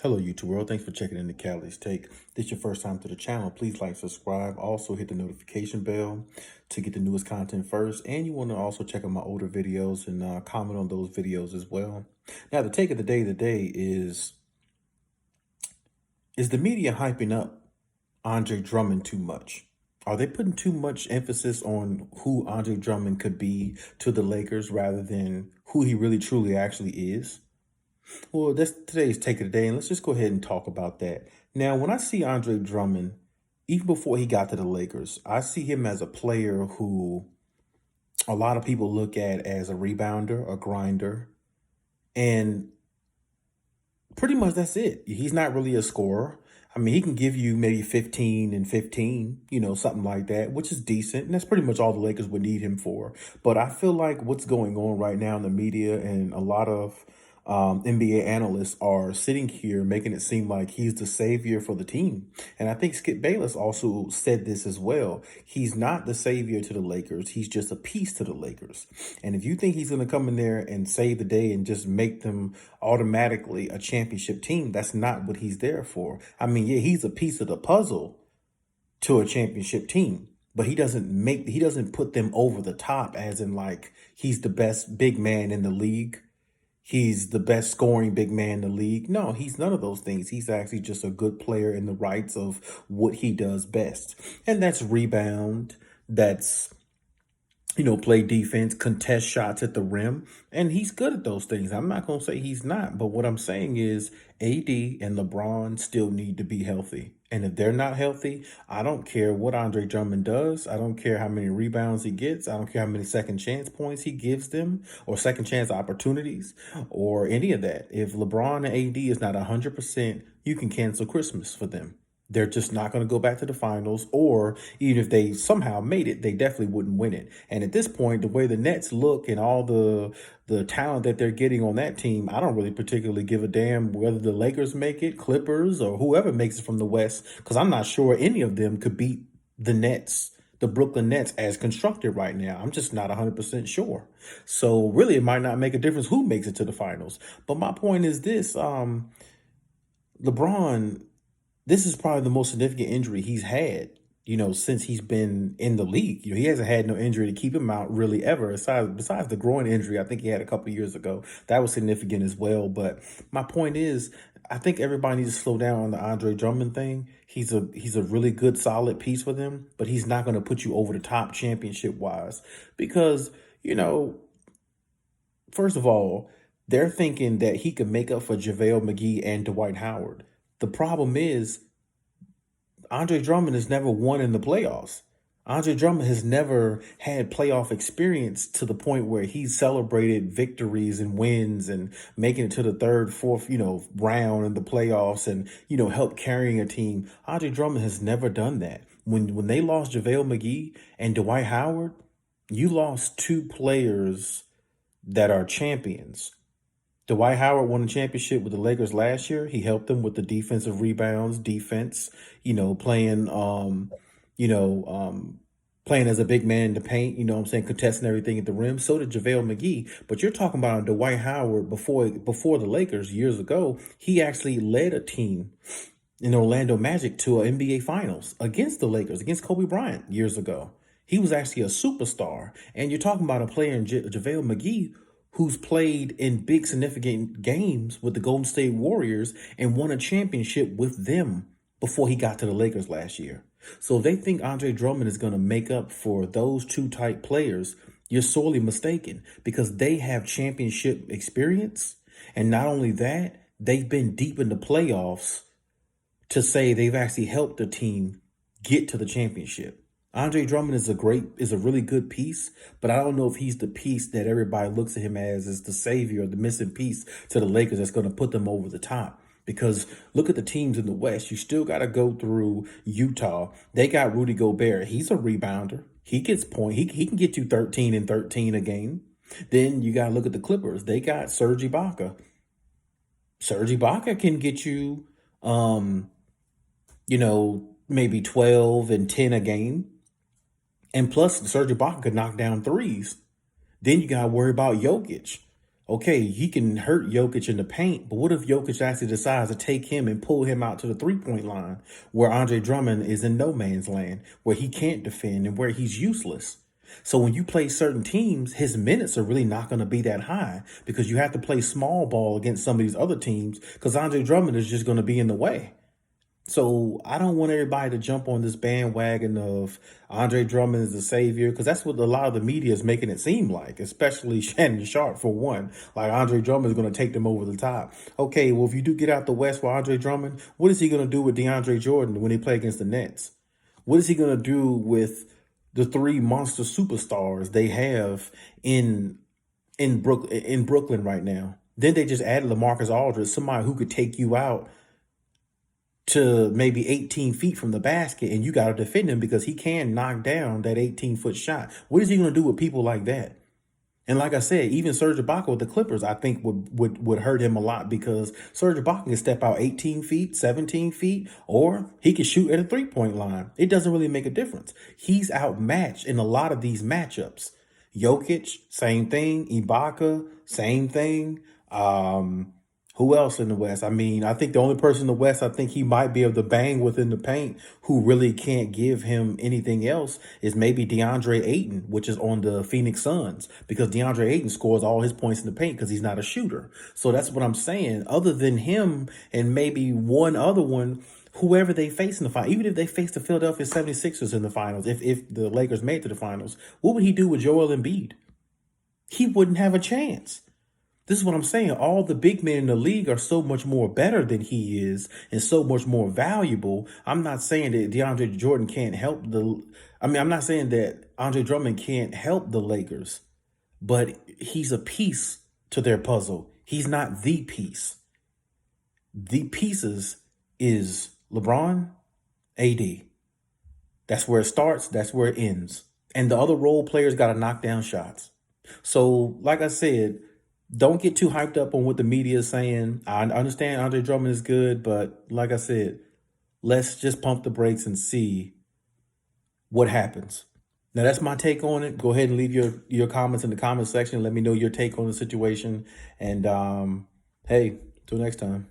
Hello, YouTube world. Thanks for checking in the Cali's Take. If this is your first time to the channel, please like, subscribe. Also, hit the notification bell to get the newest content first. And you want to also check out my older videos and comment on those videos as well. Now, the take of the day today is the media hyping up Andre Drummond too much? Are they putting too much emphasis on who Andre Drummond could be to the Lakers rather than who he really truly actually is? Well, that's today's take of the day, and let's just go ahead and talk about that. Now, when I see Andre Drummond, even before he got to the Lakers, I see him as a player who a lot of people look at as a rebounder, a grinder, and pretty much that's it. He's not really a scorer. I mean, he can give you maybe 15 and 15, something like that, which is decent. And that's pretty much all the Lakers would need him for. But I feel like what's going on right now in the media and a lot of NBA analysts are sitting here making it seem like he's the savior for the team. And I think Skip Bayless also said this as well. He's not the savior to the Lakers. He's just a piece to the Lakers. And if you think he's going to come in there and save the day and just make them automatically a championship team, that's not what he's there for. I mean, yeah, he's a piece of the puzzle to a championship team, but he doesn't put them over the top as in like he's the best big man in the league. He's the best scoring big man in the league. No, he's none of those things. He's actually just a good player in the rights of what he does best. And that's rebound. That's, play defense, contest shots at the rim. And he's good at those things. I'm not going to say he's not. But what I'm saying is AD and LeBron still need to be healthy. And if they're not healthy, I don't care what Andre Drummond does. I don't care how many rebounds he gets. I don't care how many second chance points he gives them or second chance opportunities or any of that. If LeBron and AD is not 100%, you can cancel Christmas for them. They're just not going to go back to the finals, or even if they somehow made it, they definitely wouldn't win it. And at this point, the way the Nets look and all the talent that they're getting on that team, I don't really particularly give a damn whether the Lakers make it, Clippers, or whoever makes it from the West, because I'm not sure any of them could beat the Nets, the Brooklyn Nets as constructed right now. I'm just not 100% sure. So really, it might not make a difference who makes it to the finals. But my point is this, LeBron, this is probably the most significant injury he's had, since he's been in the league. He hasn't had no injury to keep him out really ever, besides the groin injury I think he had a couple of years ago. That was significant as well. But my point is, I think everybody needs to slow down on the Andre Drummond thing. He's a really good, solid piece for them, but he's not going to put you over the top championship-wise because, first of all, they're thinking that he could make up for JaVale McGee and Dwight Howard. The problem is Andre Drummond has never won in the playoffs. Andre Drummond has never had playoff experience to the point where he's celebrated victories and wins and making it to the third, fourth, round in the playoffs and, help carrying a team. Andre Drummond has never done that. When they lost JaVale McGee and Dwight Howard, you lost two players that are champions. Dwight Howard won the championship with the Lakers last year. He helped them with the defensive rebounds, defense, playing, playing as a big man in the paint, contesting everything at the rim. So did JaVale McGee. But you're talking about Dwight Howard before the Lakers years ago. He actually led a team in Orlando Magic to an NBA Finals against the Lakers, against Kobe Bryant years ago. He was actually a superstar. And you're talking about a player in JaVale McGee who's played in big significant games with the Golden State Warriors and won a championship with them before he got to the Lakers last year. So if they think Andre Drummond is going to make up for those two type players, you're sorely mistaken because they have championship experience. And not only that, they've been deep in the playoffs to say they've actually helped the team get to the championship. Andre Drummond is a really good piece, but I don't know if he's the piece that everybody looks at him as the savior or the missing piece to the Lakers that's going to put them over the top. Because look at the teams in the West. You still got to go through Utah. They got Rudy Gobert. He's a rebounder. He gets point. He can get you 13 and 13 a game. Then you got to look at the Clippers. They got Serge Ibaka. Serge Ibaka can get you, maybe 12 and 10 a game. And plus, Serge Ibaka could knock down threes. Then you got to worry about Jokic. Okay, he can hurt Jokic in the paint, but what if Jokic actually decides to take him and pull him out to the 3-point line where Andre Drummond is in no man's land, where he can't defend and where he's useless? So when you play certain teams, his minutes are really not going to be that high because you have to play small ball against some of these other teams because Andre Drummond is just going to be in the way. So I don't want everybody to jump on this bandwagon of Andre Drummond is the savior, because that's what a lot of the media is making it seem like, especially Shannon Sharp for one. Like Andre Drummond is going to take them over the top. Okay, well, if you do get out the West for Andre Drummond, what is he going to do with DeAndre Jordan when they play against the Nets? What is he going to do with the three monster superstars they have in Brooklyn right now? Then they just added LaMarcus Aldridge, somebody who could take you out to maybe 18 feet from the basket, and you got to defend him because he can knock down that 18-foot shot. What is he going to do with people like that? And like I said, even Serge Ibaka with the Clippers, I think would hurt him a lot because Serge Ibaka can step out 18 feet, 17 feet, or he can shoot at a 3-point line. It doesn't really make a difference. He's outmatched in a lot of these matchups. Jokic, same thing. Ibaka, same thing. Who else in the West? I mean, I think the only person in the West I think he might be able to bang within the paint who really can't give him anything else is maybe DeAndre Ayton, which is on the Phoenix Suns, because DeAndre Ayton scores all his points in the paint because he's not a shooter. So that's what I'm saying. Other than him and maybe one other one, whoever they face in the final, even if they face the Philadelphia 76ers in the finals, if the Lakers made it to the finals, what would he do with Joel Embiid? He wouldn't have a chance. This is what I'm saying. All the big men in the league are so much more better than he is and so much more valuable. I'm not saying that DeAndre Jordan can't help I'm not saying that Andre Drummond can't help the Lakers, but he's a piece to their puzzle. He's not the piece. The pieces is LeBron, AD. That's where it starts. That's where it ends. And the other role players got to knock down shots. So, like I said, don't get too hyped up on what the media is saying. I understand Andre Drummond is good, but like I said, let's just pump the brakes and see what happens. Now, that's my take on it. Go ahead and leave your comments in the comment section. Let me know your take on the situation. And hey, till next time.